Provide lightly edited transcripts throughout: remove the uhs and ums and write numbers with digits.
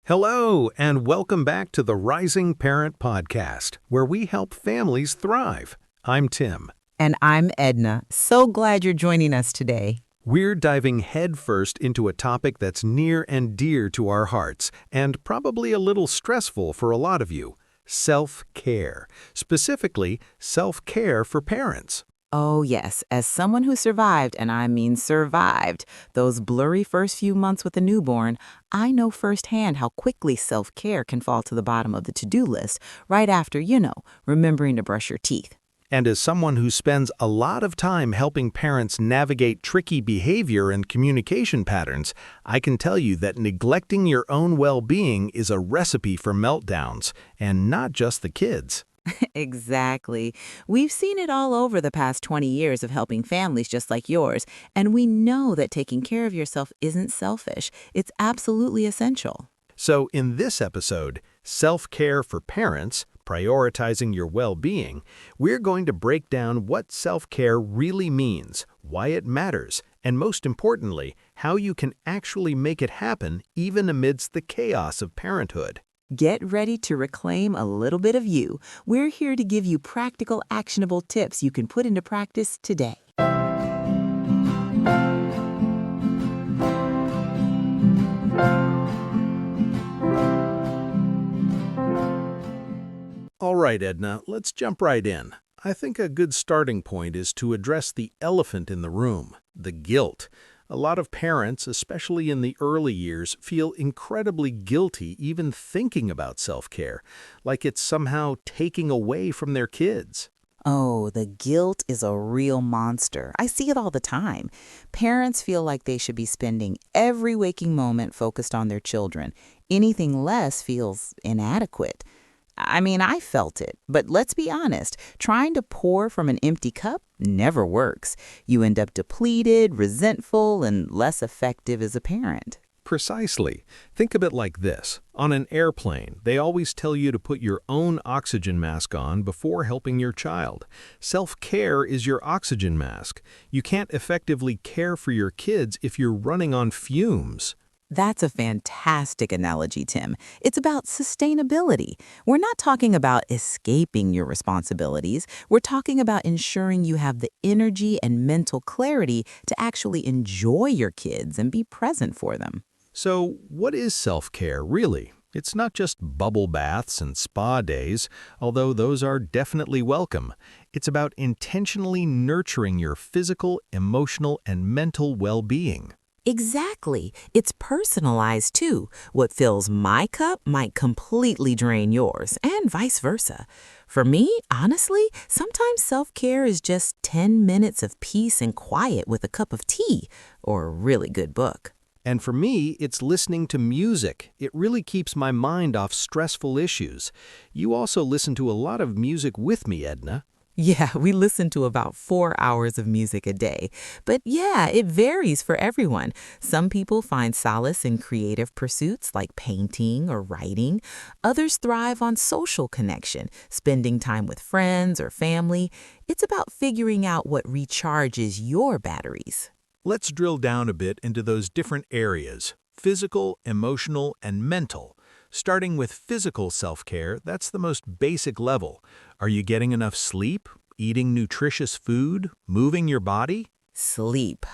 Hello, and welcome back to the Rising Parent Podcast, where we help families thrive. I'm Tim. And I'm Edna. So glad you're joining us today. We're diving headfirst into a topic that's near and dear to our hearts, and probably a little stressful for a lot of you: self-care. Specifically, self-care for parents. Oh, yes. As someone who survived, and I mean survived, those blurry first few months with a newborn, I know firsthand how quickly self-care can fall to the bottom of the to-do list right after, remembering to brush your teeth. And as someone who spends a lot of time helping parents navigate tricky behavior and communication patterns, I can tell you that neglecting your own well-being is a recipe for meltdowns, and not just the kids. Exactly. We've seen it all over the past 20 years of helping families just like yours, and we know that taking care of yourself isn't selfish. It's absolutely essential. So in this episode, Self-Care for Parents, Prioritizing Your Well-Being, we're going to break down what self-care really means, why it matters, and most importantly, how you can actually make it happen even amidst the chaos of parenthood. Get ready to reclaim a little bit of you. We're here to give you practical, actionable tips you can put into practice today. All right, Edna, let's jump right in. I think a good starting point is to address the elephant in the room, the guilt. A lot of parents, especially in the early years, feel incredibly guilty even thinking about self-care, like it's somehow taking away from their kids. Oh, the guilt is a real monster. I see it all the time. Parents feel like they should be spending every waking moment focused on their children. Anything less feels inadequate. I felt it, but let's be honest, trying to pour from an empty cup never works. You end up depleted, resentful, and less effective as a parent. Precisely. Think of it like this. On an airplane, they always tell you to put your own oxygen mask on before helping your child. Self-care is your oxygen mask. You can't effectively care for your kids if you're running on fumes. That's a fantastic analogy, Tim. It's about sustainability. We're not talking about escaping your responsibilities. We're talking about ensuring you have the energy and mental clarity to actually enjoy your kids and be present for them. So, what is self-care, really? It's not just bubble baths and spa days, although those are definitely welcome. It's about intentionally nurturing your physical, emotional, and mental well-being. Exactly. It's personalized too. What fills my cup might completely drain yours, and vice versa. For me, honestly, sometimes self-care is just 10 minutes of peace and quiet with a cup of tea or a really good book. And for me, it's listening to music. It really keeps my mind off stressful issues. You also listen to a lot of music with me, Edna. Yeah, we listen to about 4 hours of music a day. But yeah, it varies for everyone. Some people find solace in creative pursuits like painting or writing. Others thrive on social connection, spending time with friends or family. It's about figuring out what recharges your batteries. Let's drill down a bit into those different areas: physical, emotional, and mental. Starting with physical self-care, that's the most basic level. Are you getting enough sleep, eating nutritious food, moving your body? Sleep.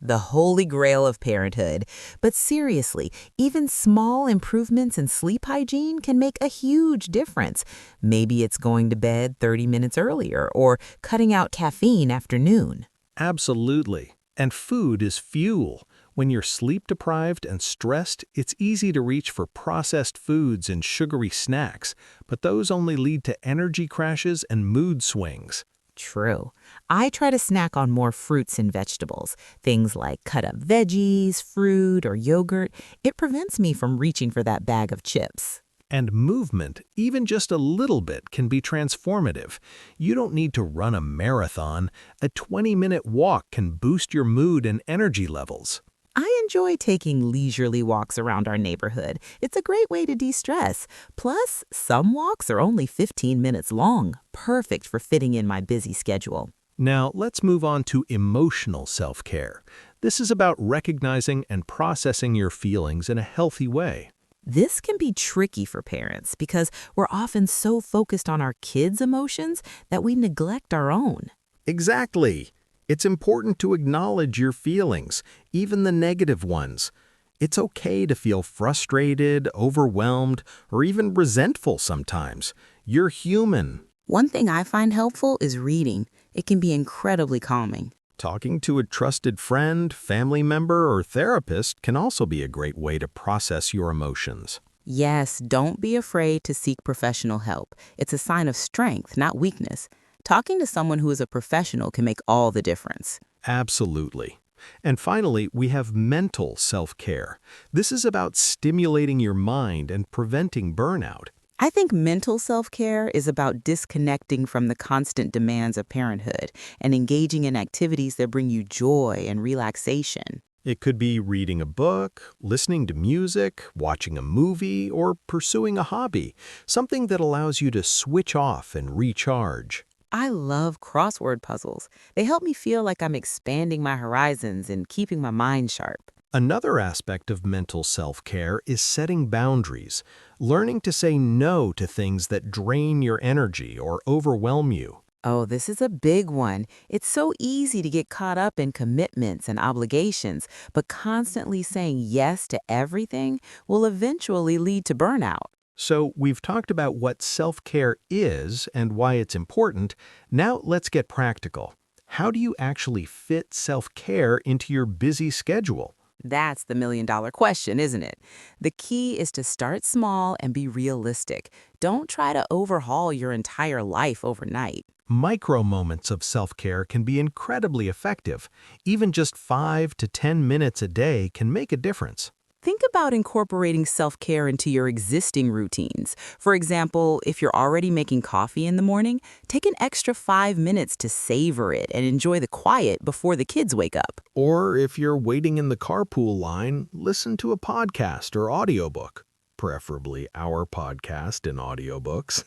The holy grail of parenthood. But seriously, even small improvements in sleep hygiene can make a huge difference. Maybe it's going to bed 30 minutes earlier or cutting out caffeine after noon. Absolutely. And food is fuel. When you're sleep-deprived and stressed, it's easy to reach for processed foods and sugary snacks, but those only lead to energy crashes and mood swings. True. I try to snack on more fruits and vegetables, things like cut-up veggies, fruit, or yogurt. It prevents me from reaching for that bag of chips. And movement, even just a little bit, can be transformative. You don't need to run a marathon. A 20-minute walk can boost your mood and energy levels. I enjoy taking leisurely walks around our neighborhood. It's a great way to de-stress. Plus, some walks are only 15 minutes long, perfect for fitting in my busy schedule. Now, let's move on to emotional self-care. This is about recognizing and processing your feelings in a healthy way. This can be tricky for parents because we're often so focused on our kids' emotions that we neglect our own. Exactly. It's important to acknowledge your feelings, even the negative ones. It's okay to feel frustrated, overwhelmed, or even resentful sometimes. You're human. One thing I find helpful is reading. It can be incredibly calming. Talking to a trusted friend, family member, or therapist can also be a great way to process your emotions. Yes, don't be afraid to seek professional help. It's a sign of strength, not weakness. Talking to someone who is a professional can make all the difference. Absolutely. And finally, we have mental self-care. This is about stimulating your mind and preventing burnout. I think mental self-care is about disconnecting from the constant demands of parenthood and engaging in activities that bring you joy and relaxation. It could be reading a book, listening to music, watching a movie, or pursuing a hobby, something that allows you to switch off and recharge. I love crossword puzzles. They help me feel like I'm expanding my horizons and keeping my mind sharp. Another aspect of mental self-care is setting boundaries, learning to say no to things that drain your energy or overwhelm you. Oh, this is a big one. It's so easy to get caught up in commitments and obligations, but constantly saying yes to everything will eventually lead to burnout. So we've talked about what self-care is and why it's important. Now let's get practical. How do you actually fit self-care into your busy schedule? That's the million-dollar question, isn't it? The key is to start small and be realistic. Don't try to overhaul your entire life overnight. Micro moments of self-care can be incredibly effective. Even just 5 to 10 minutes a day can make a difference. Think about incorporating self-care into your existing routines. For example, if you're already making coffee in the morning, take an extra 5 minutes to savor it and enjoy the quiet before the kids wake up. Or if you're waiting in the carpool line, listen to a podcast or audiobook, preferably our podcast and audiobooks,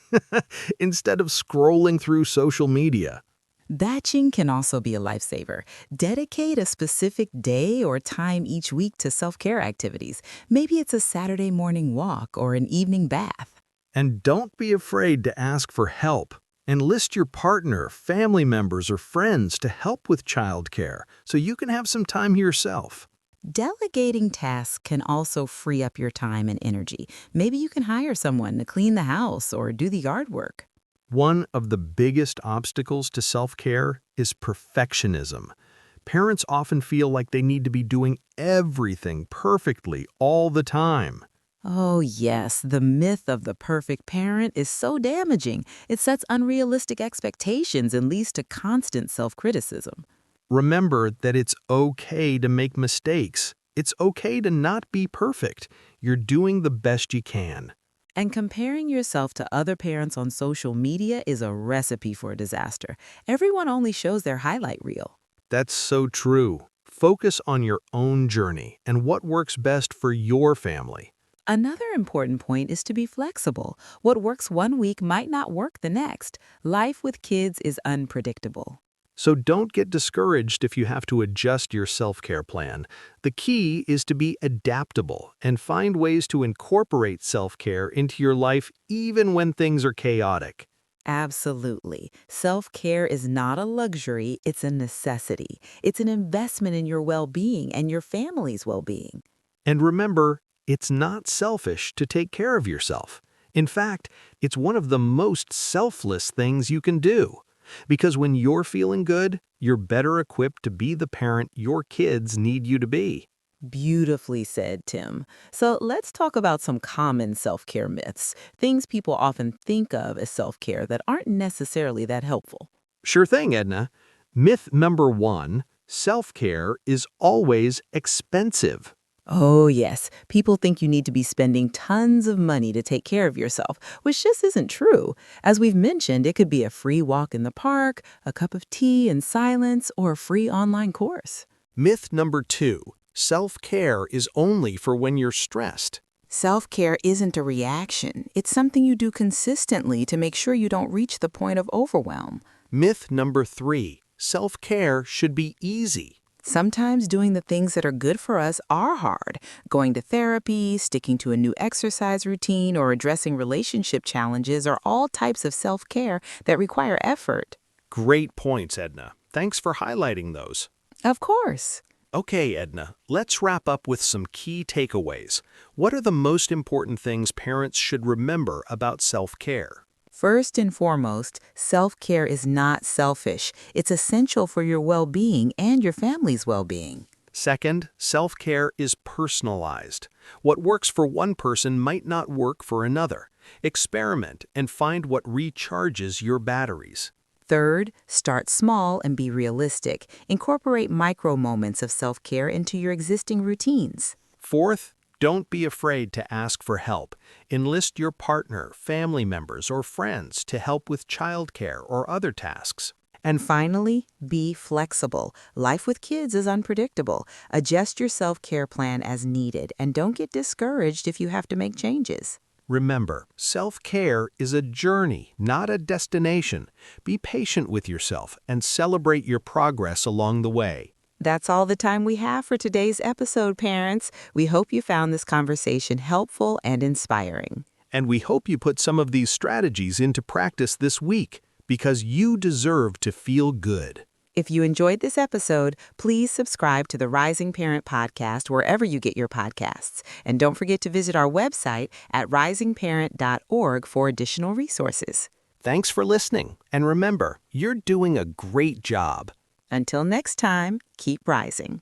instead of scrolling through social media. Batching can also be a lifesaver. Dedicate a specific day or time each week to self-care activities. Maybe it's a Saturday morning walk or an evening bath. And don't be afraid to ask for help. Enlist your partner, family members, or friends to help with childcare so you can have some time yourself. Delegating tasks can also free up your time and energy. Maybe you can hire someone to clean the house or do the yard work. One of the biggest obstacles to self-care is perfectionism. Parents often feel like they need to be doing everything perfectly all the time. Oh, yes, the myth of the perfect parent is so damaging. It sets unrealistic expectations and leads to constant self-criticism. Remember that it's okay to make mistakes. It's okay to not be perfect. You're doing the best you can. And comparing yourself to other parents on social media is a recipe for disaster. Everyone only shows their highlight reel. That's so true. Focus on your own journey and what works best for your family. Another important point is to be flexible. What works one week might not work the next. Life with kids is unpredictable. So don't get discouraged if you have to adjust your self-care plan. The key is to be adaptable and find ways to incorporate self-care into your life even when things are chaotic. Absolutely. Self-care is not a luxury, it's a necessity. It's an investment in your well-being and your family's well-being. And remember, it's not selfish to take care of yourself. In fact, it's one of the most selfless things you can do. Because when you're feeling good, you're better equipped to be the parent your kids need you to be. Beautifully said, Tim. So let's talk about some common self-care myths, things people often think of as self-care that aren't necessarily that helpful. Sure thing, Edna. Myth number 1, self-care is always expensive. Oh, yes. People think you need to be spending tons of money to take care of yourself, which just isn't true. As we've mentioned, it could be a free walk in the park, a cup of tea in silence, or a free online course. Myth number 2, self-care is only for when you're stressed. Self-care isn't a reaction. It's something you do consistently to make sure you don't reach the point of overwhelm. Myth number 3, self-care should be easy. Sometimes doing the things that are good for us are hard. Going to therapy, sticking to a new exercise routine, or addressing relationship challenges are all types of self-care that require effort. Great points, Edna. Thanks for highlighting those. Of course. Okay, Edna, let's wrap up with some key takeaways. What are the most important things parents should remember about self-care? First and foremost, self-care is not selfish. It's essential for your well-being and your family's well-being. Second, self-care is personalized. What works for one person might not work for another. Experiment and find what recharges your batteries. Third, start small and be realistic. Incorporate micro moments of self-care into your existing routines. Fourth, don't be afraid to ask for help. Enlist your partner, family members, or friends to help with childcare or other tasks. And finally, be flexible. Life with kids is unpredictable. Adjust your self-care plan as needed and don't get discouraged if you have to make changes. Remember, self-care is a journey, not a destination. Be patient with yourself and celebrate your progress along the way. That's all the time we have for today's episode, parents. We hope you found this conversation helpful and inspiring. And we hope you put some of these strategies into practice this week, because you deserve to feel good. If you enjoyed this episode, please subscribe to the Rising Parent Podcast wherever you get your podcasts. And don't forget to visit our website at risingparent.org for additional resources. Thanks for listening. And remember, you're doing a great job. Until next time, keep rising.